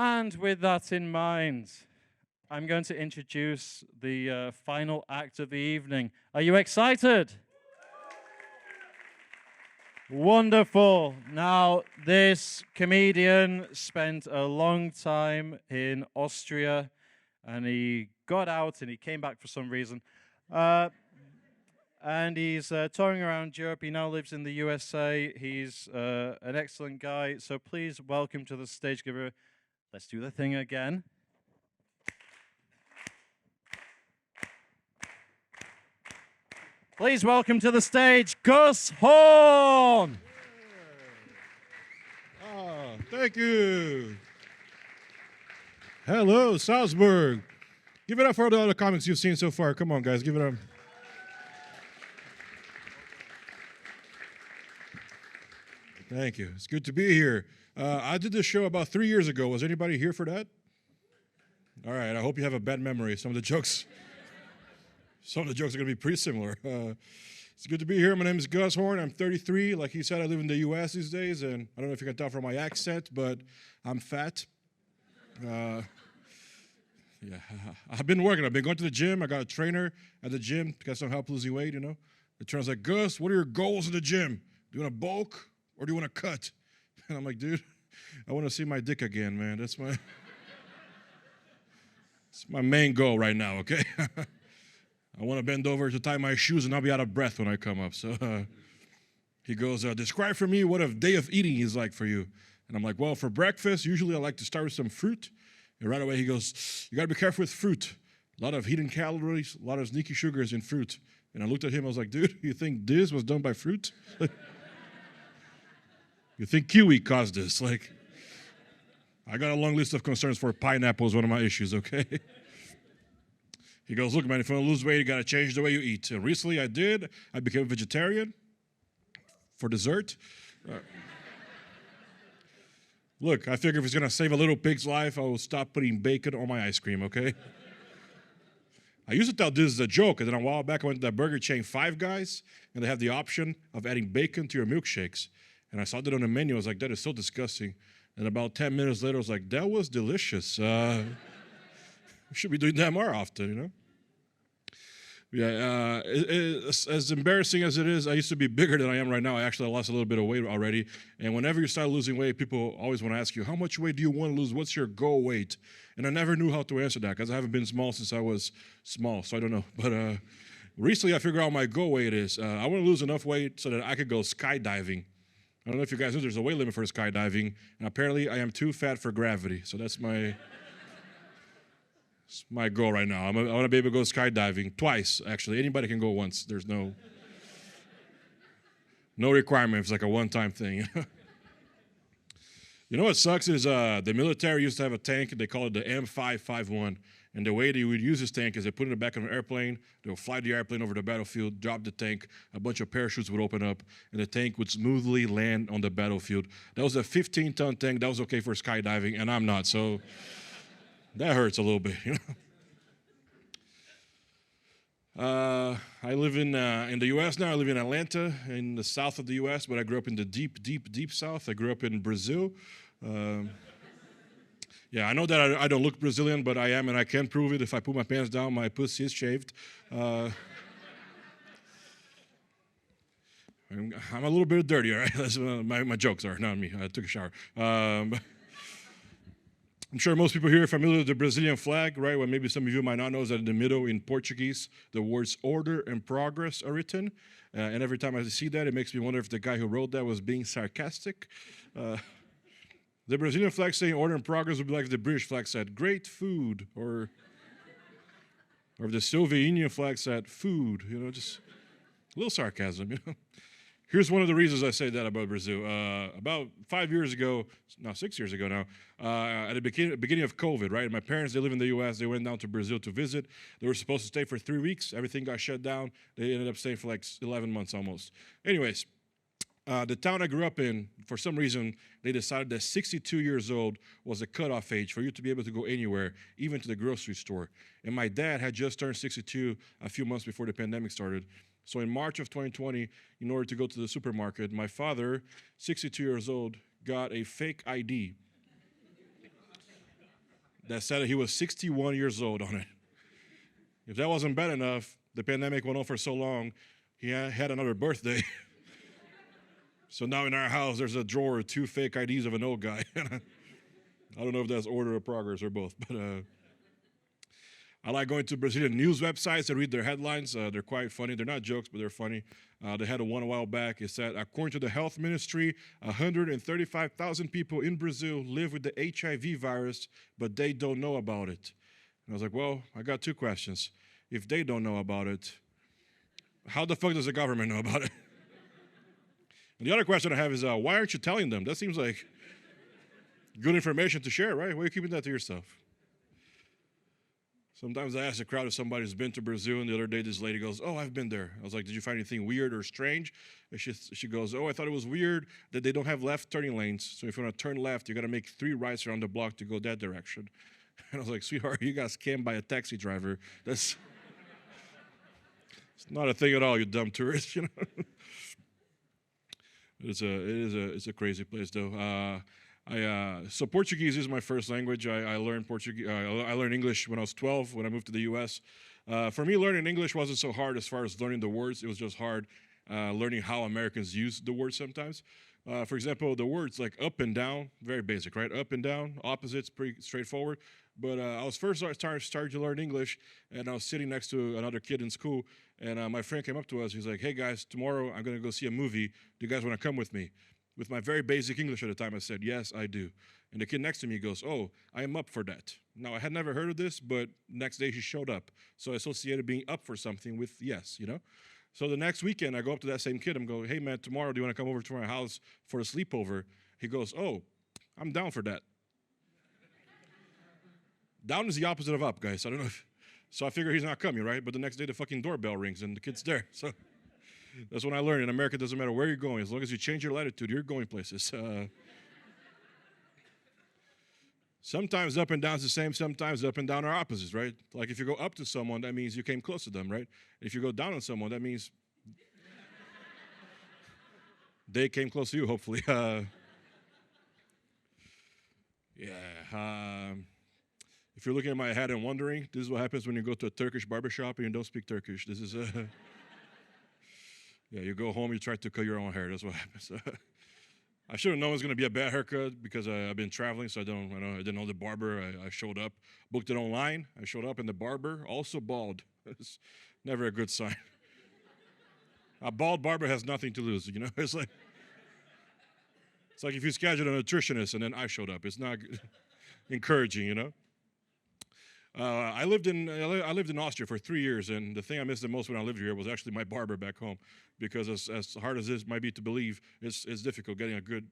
And with that in mind, I'm going to introduce the final act of the evening. Are you excited? Wonderful. Now, this comedian spent a long time in Austria, and he got out and he came back for some reason. And he's touring around Europe. He now lives in the USA. He's an excellent guy. So please welcome to the stage. Let's do the thing again. Please welcome to the stage, Gus Horn. Oh, thank you. Hello, Salzburg. Give it up for all the other comics you've seen so far. Come on, guys, give it up. Thank you. It's good to be here. I did this show about 3 years ago. Was anybody here for that? All right, I hope you have a bad memory. Some of the jokes are going to be pretty similar. It's good to be here. My name is Gus Horn. I'm 33. Like he said, I live in the U.S. these days, and I don't know if you can tell from my accent, but I'm fat. Yeah, I've been working. I've been going to the gym. I got a trainer at the gym to get some help losing weight, you know. The trainer's like, Gus, what are your goals in the gym? Do you want to bulk or do you want to cut? And I'm like, dude, I want to see my dick again, man. That's my main goal right now, okay? I want to bend over to tie my shoes and not be out of breath when I come up. So he goes, describe for me what a day of eating is like for you. And I'm like, well, for breakfast, usually I like to start with some fruit. And right away he goes, you got to be careful with fruit. A lot of hidden calories, a lot of sneaky sugars in fruit. And I looked at him, I was like, dude, you think this was done by fruit? You think kiwi caused this? Like, I got a long list of concerns for pineapple is one of my issues, okay? He goes, look, man, if you want to lose weight, you got to change the way you eat. And recently I did. I became a vegetarian for dessert. Look, I figure if it's going to save a little pig's life, I will stop putting bacon on my ice cream, okay? I used to thought this is a joke, and then a while back I went to that burger chain, Five Guys, and they have the option of adding bacon to your milkshakes. And I saw that on the menu. I was like, that is so disgusting. And about 10 minutes later, I was like, that was delicious. We should be doing that more often, you know? Yeah, as embarrassing as it is, I used to be bigger than I am right now. I actually lost a little bit of weight already. And whenever you start losing weight, people always want to ask you, how much weight do you want to lose? What's your goal weight? And I never knew how to answer that because I haven't been small since I was small, so I don't know. But recently I figured out my goal weight is I want to lose enough weight so that I could go skydiving. I don't know if you guys know there's a weight limit for skydiving, and apparently I am too fat for gravity, so that's my goal right now. I want to be able to go skydiving twice, actually. Anybody can go once. There's no requirement. It's like a one-time thing. You know what sucks is the military used to have a tank, and they call it the M551. And the way they would use this tank is they put it in the back of an airplane, they'll fly the airplane over the battlefield, drop the tank, a bunch of parachutes would open up, and the tank would smoothly land on the battlefield. That was a 15-ton tank. That was okay for skydiving, and I'm not, so that hurts a little bit, you know. I live in the U.S. now. I live in Atlanta, in the south of the U.S., but I grew up in the deep, deep, deep south. I grew up in Brazil. Yeah, I know that I don't look Brazilian, but I am, and I can prove it. If I put my pants down, my pussy is shaved. I'm a little bit dirty, all right? That's my jokes are, not me. I took a shower. I'm sure most people here are familiar with the Brazilian flag, right? Well, maybe some of you might not know is that in the middle, in Portuguese, the words order and progress are written. And every time I see that, it makes me wonder if the guy who wrote that was being sarcastic. The Brazilian flag saying order and progress would be like if the British flag said great food, or if the Soviet Union flag said food, you know, just a little sarcasm, you know. Here's one of the reasons I say that about Brazil. About 5 years ago, no, 6 years ago now, at the beginning of COVID, right? My parents, they live in the U.S. They went down to Brazil to visit. They were supposed to stay for 3 weeks. Everything got shut down. They ended up staying for like 11 months almost. Anyways, the town I grew up in, for some reason, they decided that 62 years old was a cutoff age for you to be able to go anywhere, even to the grocery store. And my dad had just turned 62 a few months before the pandemic started. So in March of 2020, in order to go to the supermarket, my father, 62 years old, got a fake ID. that said that he was 61 years old on it. If that wasn't bad enough, the pandemic went on for so long, he had another birthday. So now in our house, there's a drawer with 2 fake IDs of an old guy. I don't know if that's order of progress or both, but I like going to Brazilian news websites and read their headlines. They're quite funny. They're not jokes, but they're funny. They had one a while back. It said, according to the health ministry, 135,000 people in Brazil live with the HIV virus, but they don't know about it. And I was like, well, I got 2 questions. If they don't know about it, how the fuck does the government know about it? And the other question I have is, why aren't you telling them? That seems like good information to share, right? Why are you keeping that to yourself? Sometimes I ask a crowd if somebody's been to Brazil, and the other day this lady goes, oh, I've been there. I was like, did you find anything weird or strange? And she goes, oh, I thought it was weird that they don't have left turning lanes. So if you want to turn left, you got to make 3 rights around the block to go that direction. And I was like, sweetheart, you got scammed by a taxi driver. That's it's not a thing at all, you dumb tourist, you know. It's a crazy place, though. So Portuguese is my first language. I learned Portuguese. I learned English when I was 12 when I moved to the U.S. For me, learning English wasn't so hard as far as learning the words. It was just hard learning how Americans use the words sometimes. For example, the words like up and down, very basic, right? Up and down, opposites, pretty straightforward. But I was first starting to learn English, and I was sitting next to another kid in school, and my friend came up to us. He's like, hey, guys, tomorrow I'm going to go see a movie. Do you guys want to come with me? With my very basic English at the time, I said, yes, I do. And the kid next to me goes, oh, I am up for that. Now, I had never heard of this, but next day she showed up. So I associated being up for something with yes, you know? So the next weekend, I go up to that same kid. I'm going, hey, man, tomorrow, do you want to come over to my house for a sleepover? He goes, oh, I'm down for that. Down is the opposite of up, guys. I don't know if, so I figure he's not coming, right? But the next day, the fucking doorbell rings, and the kid's there. So that's when I learned in America, it doesn't matter where you're going. As long as you change your latitude, you're going places. Sometimes up and down is the same. Sometimes up and down are opposites, right? Like if you go up to someone, that means you came close to them, right? If you go down on someone, that means they came close to you, hopefully. If you're looking at my hat and wondering, this is what happens when you go to a Turkish barbershop and you don't speak Turkish. This is yeah, you go home, you try to cut your own hair. That's what happens. I should have known it was going to be a bad haircut because I've been traveling, so I didn't know the barber. I showed up, booked it online. I showed up, and the barber also bald. It's never a good sign. A bald barber has nothing to lose, you know. It's like if you schedule a nutritionist and then I showed up. It's not encouraging, you know. I lived in Austria for 3 years, and the thing I missed the most when I lived here was actually my barber back home, because as hard as this might be to believe, it's difficult getting a good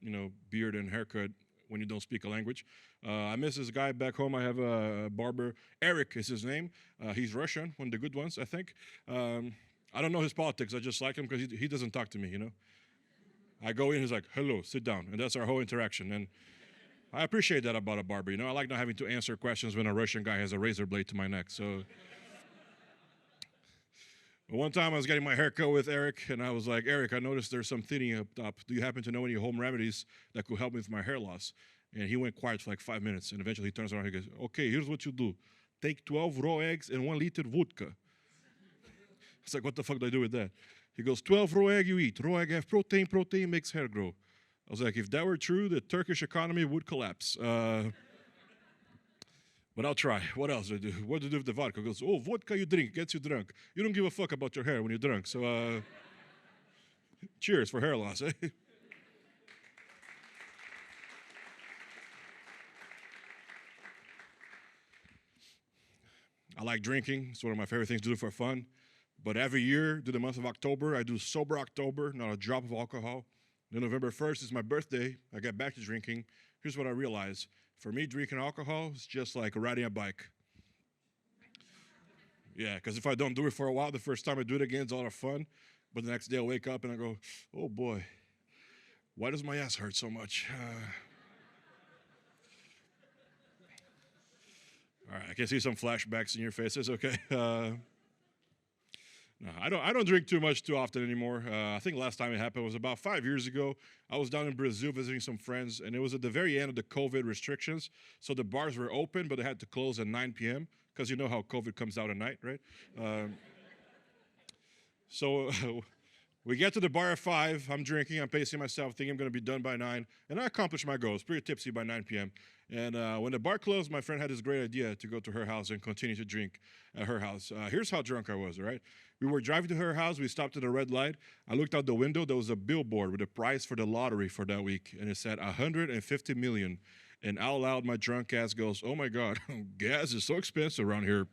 beard and haircut when you don't speak a language. I miss this guy back home. I have a barber, Eric is his name. He's Russian, one of the good ones, I think. I don't know his politics. I just like him because he doesn't talk to me, you know. I go in, he's like, hello, sit down, and that's our whole interaction. And I appreciate that about a barber, you know. I like not having to answer questions when a Russian guy has a razor blade to my neck. So one time I was getting my hair cut with Eric, and I was like, Eric, I noticed there's some thinning up top. Do you happen to know any home remedies that could help me with my hair loss? And he went quiet for like 5 minutes, and eventually he turns around and he goes, okay, here's what you do. Take 12 raw eggs and 1 liter vodka. It's like, what the fuck do I do with that? He goes, 12 raw egg you eat. Raw egg have protein. Protein makes hair grow. I was like, if that were true, the Turkish economy would collapse. But I'll try. What else do I do? What do you do with the vodka? He goes, oh, vodka you drink, gets you drunk. You don't give a fuck about your hair when you're drunk. So cheers for hair loss, eh? I like drinking. It's one of my favorite things to do for fun. But every year, during the month of October, I do Sober October, not a drop of alcohol. Then November 1st is my birthday. I get back to drinking. Here's what I realized. For me, drinking alcohol is just like riding a bike. Yeah, because if I don't do it for a while, the first time I do it again, it's a lot of fun. But the next day I'll wake up and I go, oh boy, why does my ass hurt so much? All right, I can see some flashbacks in your faces, okay. No, I don't drink too much too often anymore. I think last time it happened was about 5 years ago. I was down in Brazil visiting some friends, and it was at the very end of the COVID restrictions. So the bars were open, but they had to close at 9 p.m. because you know how COVID comes out at night, right? So we get to the bar at 5. I'm drinking. I'm pacing myself, thinking I'm going to be done by 9. And I accomplished my goal. I was pretty tipsy by 9 p.m. And when the bar closed, my friend had this great idea to go to her house and continue to drink at her house. Here's how drunk I was, all right? We were driving to her house. We stopped at a red light. I looked out the window. There was a billboard with a prize for the lottery for that week. And it said 150 million. And out loud, my drunk ass goes, oh, my God, gas is so expensive around here.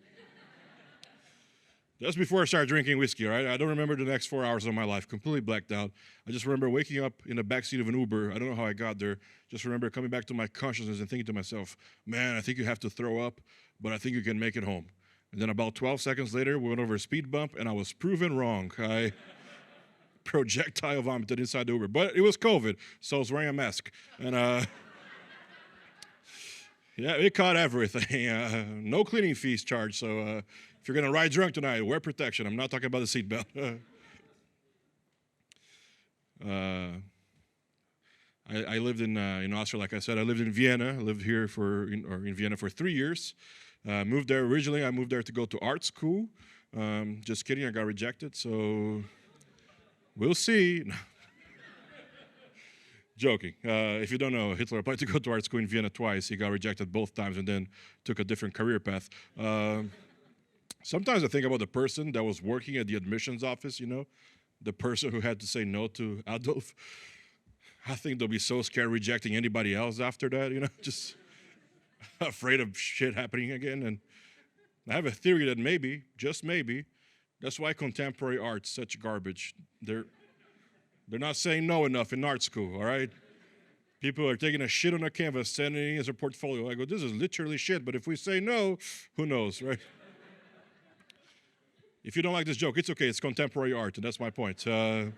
That's before I started drinking whiskey, right? I don't remember the next 4 hours of my life. Completely blacked out. I just remember waking up in the backseat of an Uber. I don't know how I got there. Just remember coming back to my consciousness and thinking to myself, man, I think you have to throw up, but I think you can make it home. And then about 12 seconds later, we went over a speed bump, and I was proven wrong. I projectile vomited inside the Uber. But it was COVID, so I was wearing a mask. And yeah, it caught everything. No cleaning fees charged, so if you're going to ride drunk tonight, wear protection. I'm not talking about the seatbelt. I lived in Austria, like I said. I lived in Vienna. I lived here in Vienna for 3 years. Moved there originally. I moved there to go to art school. Just kidding, I got rejected, so we'll see. Joking. If you don't know, Hitler applied to go to art school in Vienna twice. He got rejected both times and then took a different career path. Sometimes I think about the person that was working at the admissions office, you know, the person who had to say no to Adolf. I think they'll be so scared rejecting anybody else after that, you know, just afraid of shit happening again. And I have a theory that maybe, just maybe, that's why contemporary art's such garbage. They're not saying no enough in art school, all right? People are taking a shit on a canvas, sending it as a portfolio. I go, this is literally shit, but if we say no, who knows, right? If you don't like this joke, it's okay. It's contemporary art, and that's my point. Vienna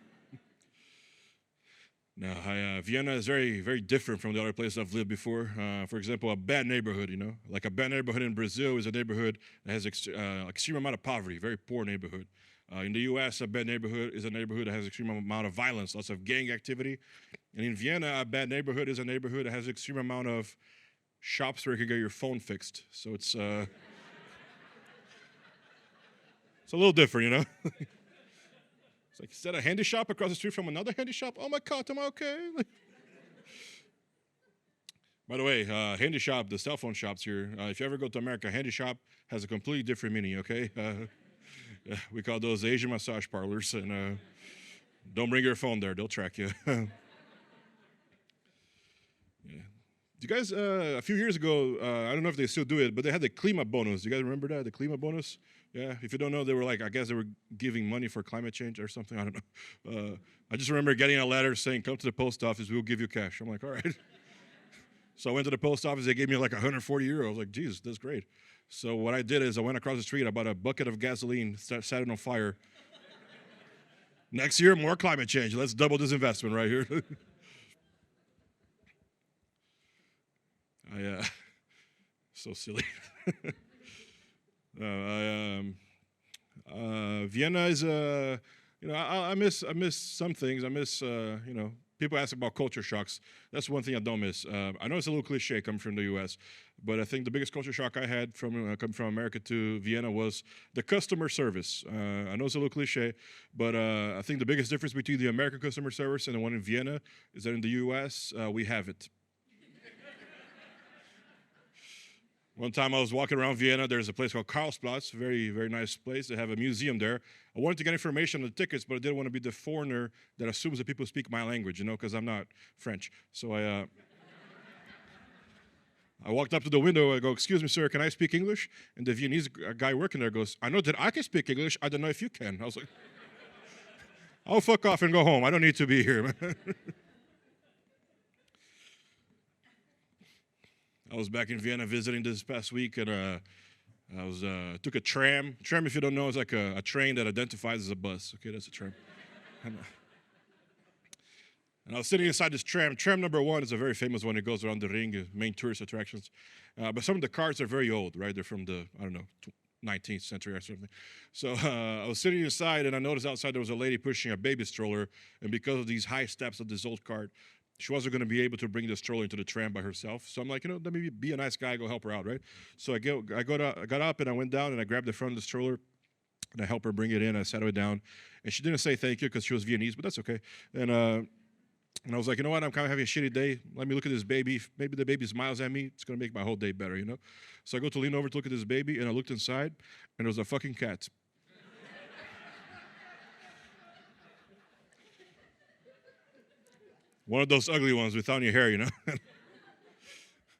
is very, very different from the other places I've lived before. For example, a bad neighborhood, you know? Like a bad neighborhood in Brazil is a neighborhood that has extreme amount of poverty, very poor neighborhood. In the U.S., a bad neighborhood is a neighborhood that has extreme amount of violence, lots of gang activity. And in Vienna, a bad neighborhood is a neighborhood that has extreme amount of shops where you can get your phone fixed. So it's a little different, you know? It's like, is that a handy shop across the street from another handy shop? Oh my God, am I okay? By the way, handy shop, the cell phone shops here, if you ever go to America, handy shop has a completely different meaning, okay? We call those Asian massage parlors, and don't bring your phone there. They'll track you. Yeah. You guys, a few years ago, I don't know if they still do it, but they had the Klima bonus. You guys remember that, the Klima bonus? Yeah, if you don't know, they were like, I guess they were giving money for climate change or something. I don't know. I just remember getting a letter saying, come to the post office, we'll give you cash. I'm like, all right. So I went to the post office. They gave me like 140 euros. I was like, geez, that's great. So what I did is I went across the street, I bought a bucket of gasoline, set it on fire. Next year, more climate change. Let's double this investment right here. So silly. Vienna is, I miss some things. I miss, people ask about culture shocks. That's one thing I don't miss. I know it's a little cliche coming from the U.S., but I think the biggest culture shock I had from coming from America to Vienna was the customer service. I know it's a little cliche, but I think the biggest difference between the American customer service and the one in Vienna is that in the U.S., we have it. One time I was walking around Vienna. There's a place called Karlsplatz, very, very nice place. They have a museum there. I wanted to get information on the tickets, but I didn't want to be the foreigner that assumes that people speak my language, because I'm not French. So I walked up to the window. I go, excuse me, sir, can I speak English? And the Viennese guy working there goes, I know that I can speak English. I don't know if you can. I was like, I'll fuck off and go home. I don't need to be here. I was back in Vienna visiting this past week, and I took a tram. Tram, if you don't know, is like a train that identifies as a bus. Okay, that's a tram. And I was sitting inside this tram. Tram number 1 is a very famous one. It goes around the ring, main tourist attractions. But some of the cars are very old, right? They're from the, 19th century or something. So I was sitting inside, and I noticed outside there was a lady pushing a baby stroller, and because of these high steps of this old cart, she wasn't going to be able to bring the stroller into the tram by herself. So I'm like, let me be a nice guy, go help her out, right? So I got up, and I went down, and I grabbed the front of the stroller, and I helped her bring it in. I sat her down, and she didn't say thank you because she was Viennese, but that's okay. And I was like, you know what? I'm kind of having a shitty day. Let me look at this baby. If maybe the baby smiles at me, it's going to make my whole day better, So I go to lean over to look at this baby, and I looked inside, and there was a fucking cat. One of those ugly ones without any hair,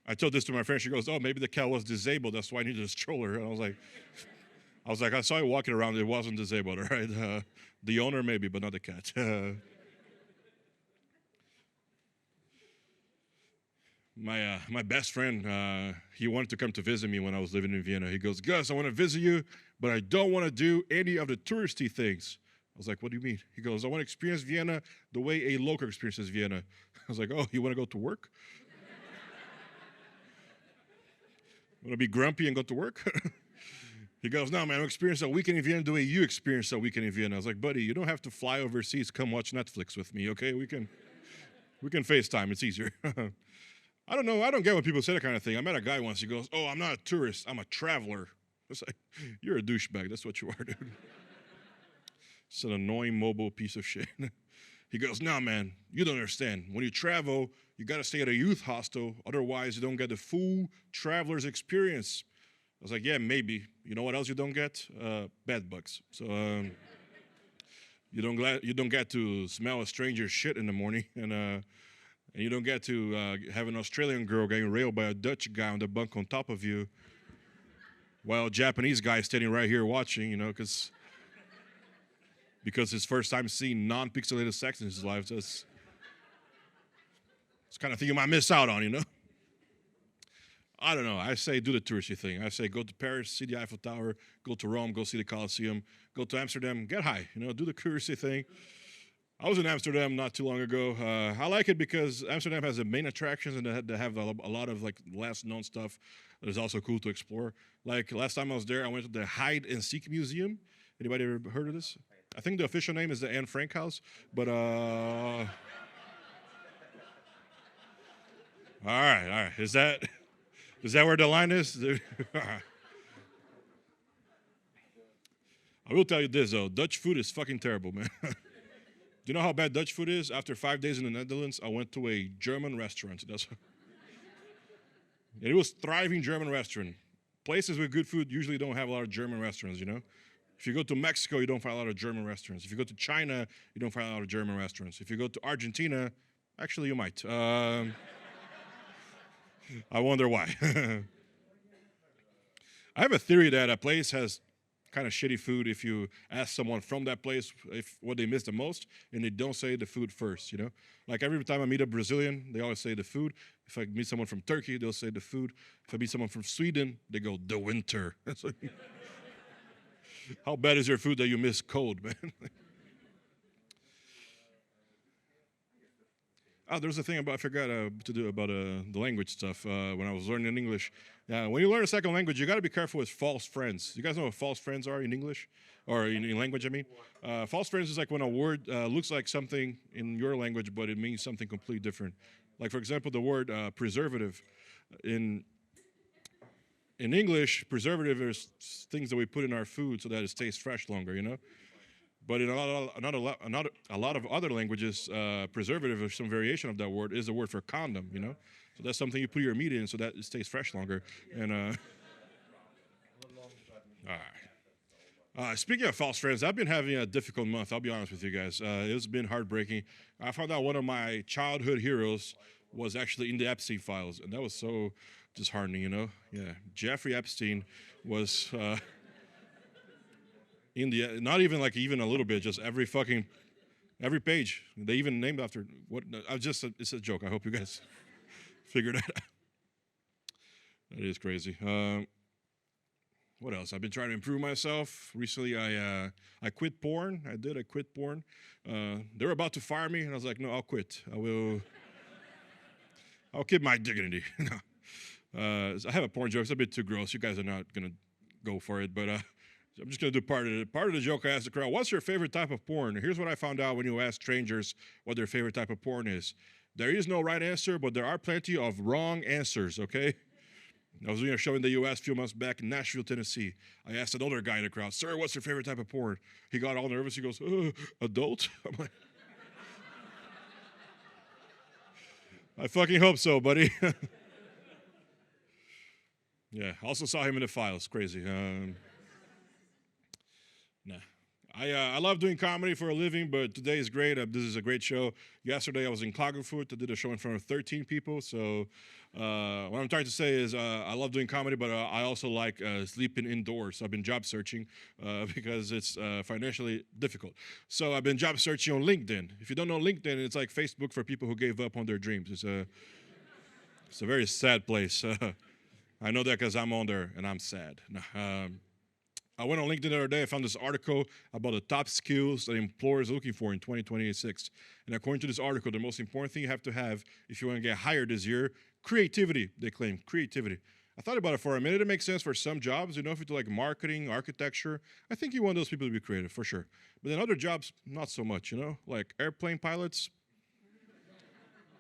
I told this to my friend. She goes, oh, maybe the cat was disabled. That's why I needed a stroller. And I was like, I saw it walking around. It wasn't disabled, all right? The owner maybe, but not the cat. My best friend, he wanted to come to visit me when I was living in Vienna. He goes, Gus, I want to visit you, but I don't want to do any of the touristy things. I was like, what do you mean? He goes, I want to experience Vienna the way a local experiences Vienna. I was like, oh, you want to go to work? Want to be grumpy and go to work? He goes, no, man, I'll experience a weekend in Vienna the way you experience a weekend in Vienna. I was like, buddy, you don't have to fly overseas. Come watch Netflix with me, okay? We can FaceTime. It's easier. I don't know. I don't get when people say that kind of thing. I met a guy once. He goes, oh, I'm not a tourist. I'm a traveler. It's like, you're a douchebag. That's what you are, dude. It's an annoying mobile piece of shit. He goes, nah, man, you don't understand. When you travel, you got to stay at a youth hostel. Otherwise, you don't get the full traveler's experience. I was like, yeah, maybe. You know what else you don't get? Bed bugs. So you don't get to smell a stranger's shit in the morning. And you don't get to have an Australian girl getting railed by a Dutch guy on the bunk on top of you while a Japanese guy is standing right here watching, because his first time seeing non-pixelated sex in his life. It's kind of thing you might miss out on, I don't know. I say do the touristy thing. I say go to Paris, see the Eiffel Tower, go to Rome, go see the Colosseum, go to Amsterdam, get high, do the touristy thing. I was in Amsterdam not too long ago. I like it because Amsterdam has the main attractions and they have a lot of less known stuff that is also cool to explore. Like last time I was there, I went to the Hide and Seek Museum. Anybody ever heard of this? I think the official name is the Anne Frank House, but all right. Is that where the line is? I will tell you this though, Dutch food is fucking terrible, man. Do you know how bad Dutch food is? After 5 days in the Netherlands, I went to a German restaurant. It was thriving German restaurant. Places with good food usually don't have a lot of German restaurants, If you go to Mexico, you don't find a lot of German restaurants. If you go to China, you don't find a lot of German restaurants. If you go to Argentina, actually you might. I wonder why. I have a theory that a place has kind of shitty food if you ask someone from that place what they miss the most, and they don't say the food first, Like every time I meet a Brazilian, they always say the food. If I meet someone from Turkey, they'll say the food. If I meet someone from Sweden, they go, the winter. How bad is your food that you miss cold, man? Oh, there's a thing I forgot to do about the language stuff when I was learning English. When you learn a second language, you got to be careful with false friends. You guys know what false friends are in English? Or in language, I mean? False friends is like when a word looks like something in your language, but it means something completely different. Like, for example, the word preservative. In English, preservative is things that we put in our food so that it stays fresh longer, But in a lot of other languages, preservative or some variation of that word is the word for condom, So that's something you put your meat in so that it stays fresh longer. And all right. Speaking of false friends, I've been having a difficult month. I'll be honest with you guys. It's been heartbreaking. I found out one of my childhood heroes was actually in the Epstein files, and that was so disheartening, Yeah, Jeffrey Epstein was. India, not even even a little bit, just every page. They even named after what? It's a joke. I hope you guys figured that out. That is crazy. What else? I've been trying to improve myself. Recently, I quit porn. I quit porn. They were about to fire me, and I was like, no, I'll quit. I'll keep my dignity. I have a porn joke. It's a bit too gross. You guys are not gonna go for it, but I'm just going to do part of it. Part of the joke I asked the crowd, what's your favorite type of porn? Here's what I found out when you ask strangers what their favorite type of porn is. There is no right answer, but there are plenty of wrong answers, okay? I was doing a show in the U.S. a few months back in Nashville, Tennessee. I asked another guy in the crowd, sir, what's your favorite type of porn? He got all nervous. He goes, adult? I'm like, I fucking hope so, buddy. Yeah, I also saw him in the files. Crazy. Nah. I love doing comedy for a living, but today is great. This is a great show. Yesterday I was in Klagenfurt. I did a show in front of 13 people. So what I'm trying to say is I love doing comedy, but I also like sleeping indoors. I've been job searching because it's financially difficult. So I've been job searching on LinkedIn. If you don't know LinkedIn, it's like Facebook for people who gave up on their dreams. It's a very sad place. I know that because I'm on there and I'm sad. I went on LinkedIn the other day. I found this article about the top skills that employers are looking for in 2026. And according to this article, the most important thing you have to have if you want to get hired this year, creativity, they claim, creativity. I thought about it for a minute. It makes sense for some jobs. You know, if you do like marketing, architecture, I think you want those people to be creative, for sure. But then other jobs, not so much, you know? Like airplane pilots.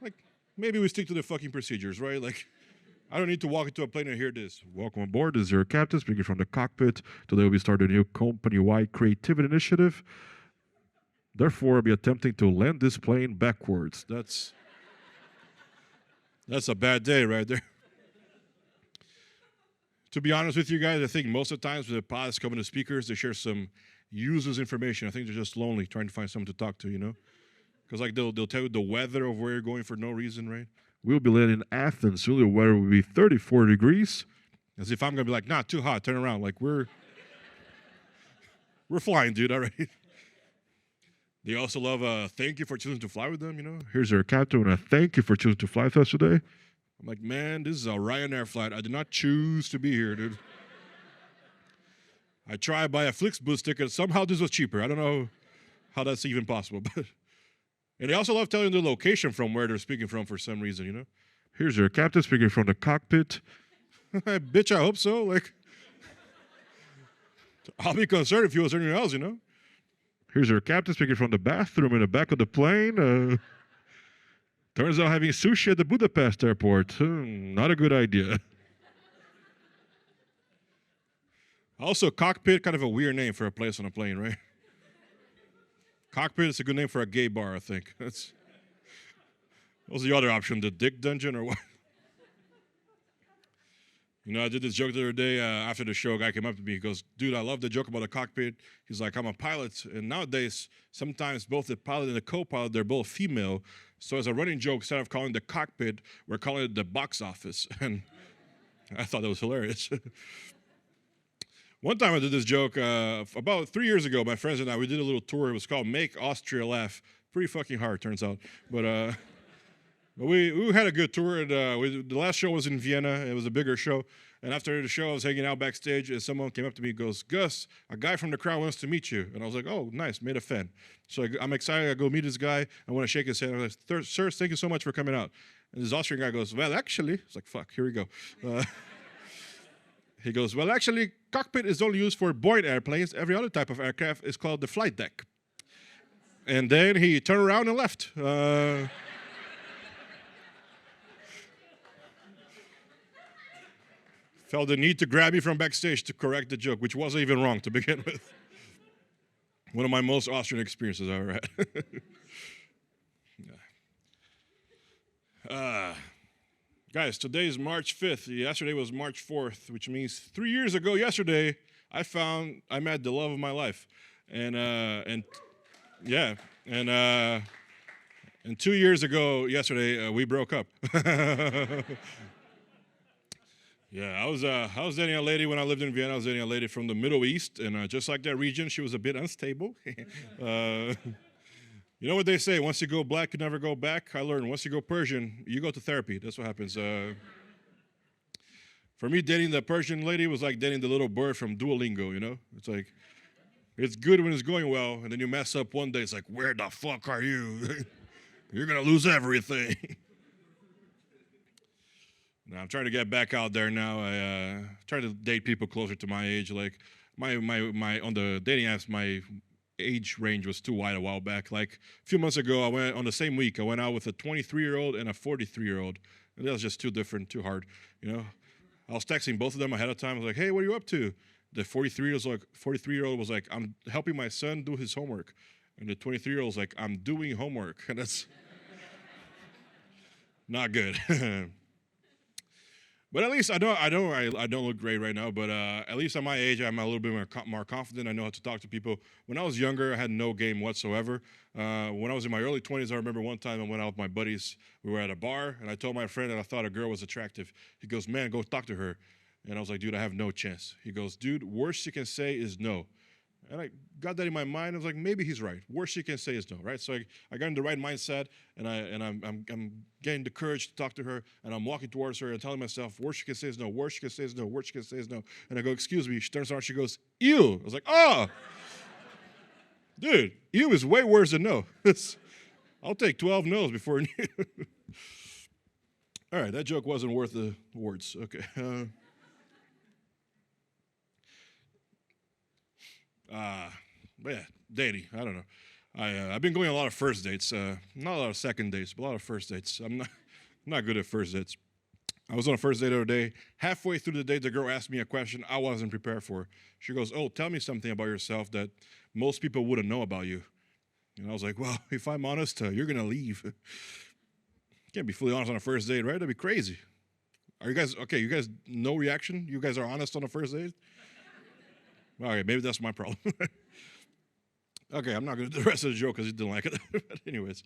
Like, maybe we stick to the fucking procedures, right? Like, I don't need to walk into a plane and hear this. Welcome aboard. This is your captain speaking from the cockpit. Today we start a new company-wide creativity initiative. Therefore, I'll be attempting to land this plane backwards. That's a bad day right there. To be honest with you guys, I think most of the times when the pilots come to speakers, they share some useless information. I think they're just lonely, trying to find someone to talk to, you know? Because like they'll tell you the weather of where you're going for no reason, right? We'll be landing in Athens. So the weather will be 34 degrees. As if I'm going to be like, nah, too hot, turn around. Like, we're flying, dude, all right? They also love thank you for choosing to fly with them, you know? Here's our captain, and thank you for choosing to fly with us today. I'm like, man, this is a Ryanair flight. I did not choose to be here, dude. I tried to buy a Flixbus ticket. Somehow this was cheaper. I don't know how that's even possible, but... And they also love telling the location from where they're speaking from for some reason, you know? Here's your captain speaking from the cockpit. Bitch, I hope so. Like, I'll be concerned if he was anywhere else, you know? Here's your captain speaking from the bathroom in the back of the plane. Turns out having sushi at the Budapest airport. Not a good idea. Also, cockpit, kind of a weird name for a place on a plane, right? Cockpit is a good name for a gay bar, I think. What's the other option? The dick dungeon or what? You know, I did this joke the other day after the show. A guy came up to me. He goes, dude, I love the joke about the cockpit. He's like, I'm a pilot. And nowadays, sometimes both the pilot and the co-pilot, they're both female. So as a running joke, instead of calling it the cockpit, we're calling it the box office. And I thought that was hilarious. One time I did this joke about 3 years ago. My friends and I, we did a little tour. It was called Make Austria Laugh. Pretty fucking hard, turns out. But we had a good tour. And, the last show was in Vienna. It was a bigger show. And after the show, I was hanging out backstage, and someone came up to me and goes, Gus, a guy from the crowd wants to meet you. And I was like, oh, nice, made a fan. So I'm excited. I go meet this guy. I want to shake his hand. I'm like, sir, thank you so much for coming out. And this Austrian guy goes, well, actually. It's like, fuck, here we go. He goes, well, actually, cockpit is only used for Boeing airplanes. Every other type of aircraft is called the flight deck. And then he turned around and left. Felt the need to grab me from backstage to correct the joke, which wasn't even wrong to begin with. One of my most Austrian experiences I've ever had. Guys, today is March 5th. Yesterday was March 4th, which means 3 years ago yesterday, I met the love of my life. And 2 years ago yesterday, we broke up. Yeah, I was dating a lady when I lived in Vienna. I was dating a lady from the Middle East, and just like that region, she was a bit unstable. You know what they say, once you go black, you never go back? I learned once you go Persian, you go to therapy. That's what happens. For me, dating the Persian lady was like dating the little bird from Duolingo, you know? It's like, it's good when it's going well, and then you mess up one day, it's like, where the fuck are you? You're going to lose everything. Now I'm trying to get back out there now. I try to date people closer to my age. Like my on the dating apps, my age range was too wide a while back. Like a few months ago, I went on the same week. I went out with a 23-year-old and a 43-year-old, and that was just too different, too hard. You know, I was texting both of them ahead of time. I was like, "Hey, what are you up to?" The 43-year-old was like, "I'm helping my son do his homework," and the 23-year-old was like, "I'm doing homework," and that's not good. But at least I don't look great right now. But at least at my age, I'm a little bit more confident. I know how to talk to people. When I was younger, I had no game whatsoever. When I was in my early 20s, I remember one time I went out with my buddies. We were at a bar, and I told my friend that I thought a girl was attractive. He goes, "Man, go talk to her." And I was like, "Dude, I have no chance." He goes, "Dude, worst you can say is no." And I got that in my mind. I was like, maybe he's right. Worst you can say is no, right? So I got in the right mindset, and I'm getting the courage to talk to her, and I'm walking towards her and telling myself, worst you can say is no, worst you can say is no, worst you can say is no. And I go, "Excuse me." She turns around, she goes, "Ew." I was like, "Oh, dude, ew is way worse than no." I'll take 12 no's before. All right, that joke wasn't worth the words. Okay. But yeah, dating. I don't know. I've been going on a lot of first dates. Not a lot of second dates, but a lot of first dates. I'm not good at first dates. I was on a first date the other day. Halfway through the date, the girl asked me a question I wasn't prepared for. She goes, "Oh, tell me something about yourself that most people wouldn't know about you." And I was like, "Well, if I'm honest, you're gonna leave." Can't be fully honest on a first date, right? That'd be crazy. Are you guys okay? You guys, no reaction? You guys are honest on a first date? All right, maybe that's my problem. Okay, I'm not going to do the rest of the joke because he didn't like it. But anyways,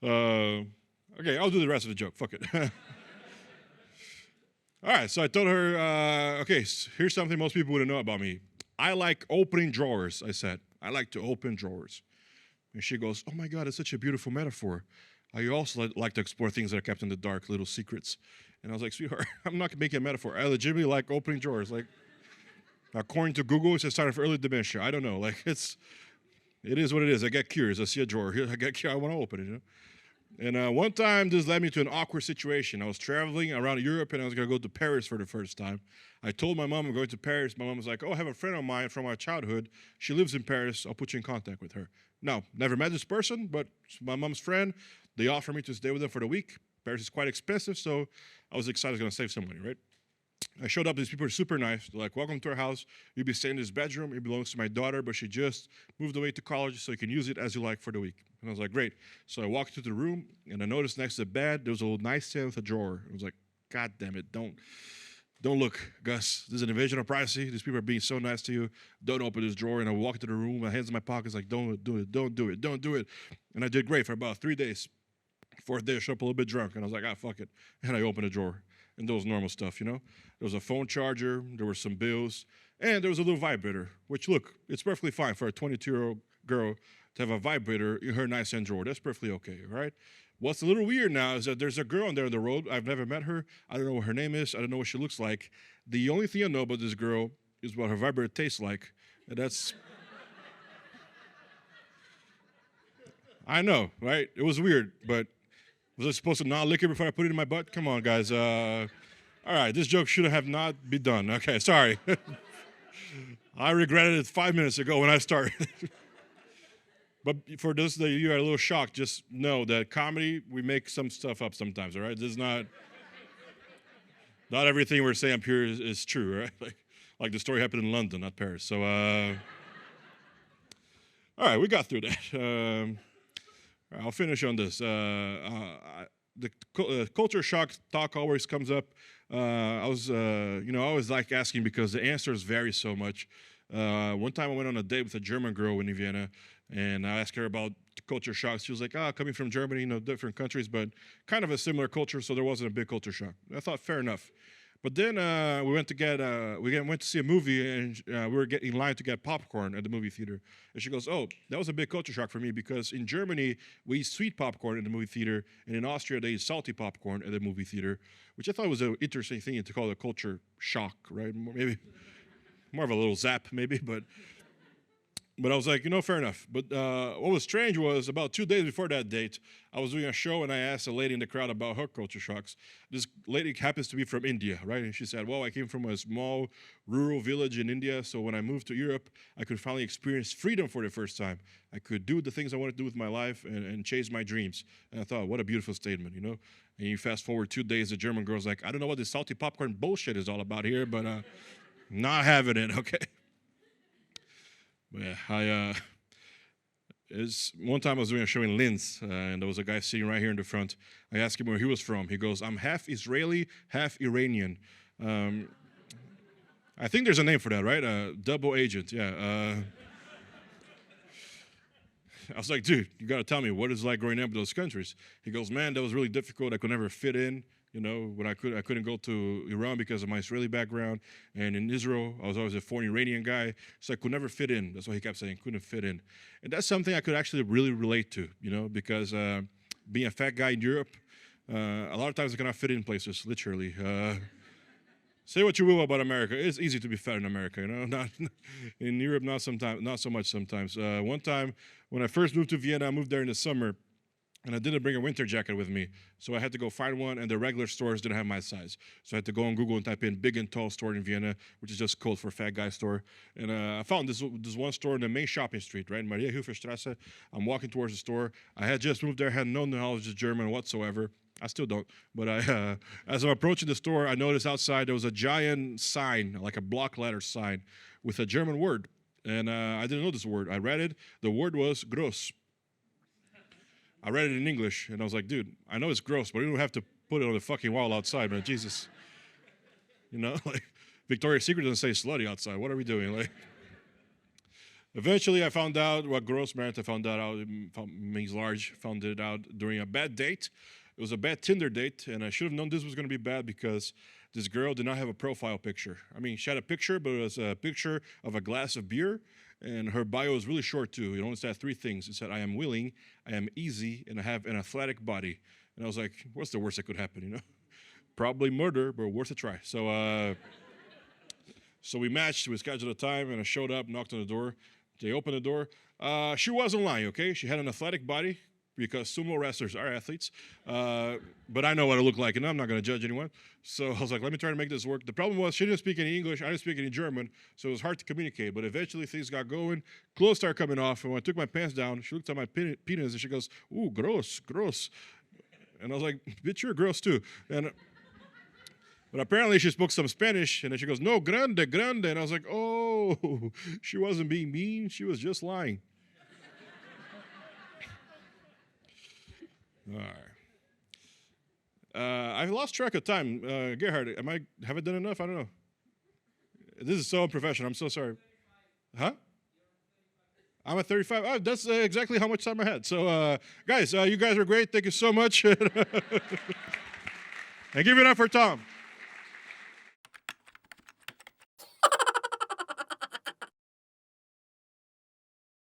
okay, I'll do the rest of the joke. Fuck it. All right, so I told her, okay, here's something most people wouldn't know about me. I like opening drawers, I said. I like to open drawers. And she goes, "Oh my God, it's such a beautiful metaphor. I also like to explore things that are kept in the dark, little secrets." And I was like, "Sweetheart, I'm not making a metaphor. I legitimately like opening drawers. Like, according to Google, it's a sign of early dementia. I don't know. Like, it is what it is. I get curious. I see a drawer here. I get curious. I want to open it, you know? And one time, this led me to an awkward situation. I was traveling around Europe, and I was going to go to Paris for the first time. I told my mom I'm going to Paris. My mom was like, "Oh, I have a friend of mine from our childhood. She lives in Paris. I'll put you in contact with her." Now, never met this person, but my mom's friend. They offered me to stay with them for the week. Paris is quite expensive, so I was excited I was going to save some money, right? I showed up. These people are super nice. They're like, "Welcome to our house. You'll be staying in this bedroom. It belongs to my daughter, but she just moved away to college, so you can use it as you like for the week." And I was like, "Great." So I walked into the room, and I noticed next to the bed, there was a little nightstand with a drawer. I was like, "God damn it, don't look, Gus. This is an invasion of privacy. These people are being so nice to you. Don't open this drawer." And I walked into the room, my hands in my pockets, like, "Don't do it, don't do it, don't do it." And I did great for about 3 days. Fourth day, I showed up a little bit drunk, and I was like, "Ah, fuck it." And I opened the drawer. And those normal stuff, you know? There was a phone charger, there were some bills, and there was a little vibrator, which, look, it's perfectly fine for a 22-year-old girl to have a vibrator in her nightstand drawer. That's perfectly okay, right? What's a little weird now is that there's a girl on there on the road. I've never met her. I don't know what her name is. I don't know what she looks like. The only thing I know about this girl is what her vibrator tastes like. And that's... I know, right? It was weird, but... Was I supposed to not lick it before I put it in my butt? Come on, guys. All right, this joke should have not been done. Okay, sorry. I regretted it 5 minutes ago when I started. But for those that you are a little shocked, just know that comedy, we make some stuff up sometimes, all right? This is not everything we're saying up here is true, right? Like the story happened in London, not Paris. So, all right, we got through that. I'll finish on this. The culture shock talk always comes up. I always like asking because the answers vary so much. One time I went on a date with a German girl in Vienna, and I asked her about culture shocks. She was like, coming from Germany, different countries, but kind of a similar culture, so there wasn't a big culture shock. I thought, fair enough. But then we went to see a movie, and we were in line to get popcorn at the movie theater. And she goes, "Oh, that was a big culture shock for me because in Germany we eat sweet popcorn in the movie theater, and in Austria they eat salty popcorn at the movie theater," which I thought was an interesting thing to call a culture shock, right? Maybe more of a little zap, maybe. But But I was like, fair enough. But what was strange was about 2 days before that date, I was doing a show and I asked a lady in the crowd about her culture shocks. This lady happens to be from India, right? And she said, well, I came from a small rural village in India, so when I moved to Europe, I could finally experience freedom for the first time. I could do the things I wanted to do with my life and chase my dreams. And I thought, what a beautiful statement, And you fast forward 2 days, the German girl's like, I don't know what this salty popcorn bullshit is all about here, but not having it, okay? But yeah, one time I was doing a show in Linz, and there was a guy sitting right here in the front. I asked him where he was from. He goes, I'm half Israeli, half Iranian. I think there's a name for that, right? Double agent, yeah. I was like, dude, you got to tell me what it's like growing up in those countries. He goes, man, that was really difficult. I could never fit in. When I couldn't go to Iran because of my Israeli background, and in Israel, I was always a foreign Iranian guy, so I could never fit in. That's what he kept saying, couldn't fit in. And that's something I could actually really relate to, because being a fat guy in Europe, a lot of times I cannot fit in places, literally. Say what you will about America. It's easy to be fat in America, Not in Europe, not so much sometimes. One time, when I first moved to Vienna, I moved there in the summer, and I didn't bring a winter jacket with me, so I had to go find one, and the regular stores didn't have my size. So I had to go on Google and type in big and tall store in Vienna, which is just code for fat guy store. And I found this one store in the main shopping street, right, Maria Hilferstrasse. I'm walking towards the store. I had just moved there, had no knowledge of German whatsoever. I still don't. But as I'm approaching the store, I noticed outside there was a giant sign, like a block letter sign, with a German word. And I didn't know this word. I read it. The word was gross. I read it in English, and I was like, dude, I know it's gross, but you don't have to put it on the fucking wall outside, man. Jesus. Like, Victoria's Secret doesn't say slutty outside. What are we doing? Like, eventually, I found out what gross meant. I found out it means large. Found it out during a bad date. It was a bad Tinder date, and I should have known this was going to be bad because this girl did not have a profile picture. I mean, she had a picture, but it was a picture of a glass of beer, and her bio was really short, too. It only said 3 things. It said, I am willing, I am easy, and I have an athletic body. And I was like, what's the worst that could happen, Probably murder, but worth a try. So we matched. We scheduled a time, and I showed up, knocked on the door. They opened the door. She wasn't lying, okay? She had an athletic body because sumo wrestlers are athletes. But I know what I look like, and I'm not going to judge anyone. So I was like, let me try to make this work. The problem was she didn't speak any English. I didn't speak any German, so it was hard to communicate. But eventually things got going. Clothes started coming off, and when I took my pants down, she looked at my penis, and she goes, ooh, gross, gross. And I was like, bitch, you're gross too. But apparently she spoke some Spanish, and then she goes, no, grande, grande. And I was like, oh, she wasn't being mean. She was just lying. All right. I lost track of time. Gerhard, have I done enough? I don't know. This is so unprofessional. I'm so sorry. Huh? I'm at 35. Oh, that's exactly how much time I had. So, guys, you guys are great. Thank you so much. And give it up for Tom.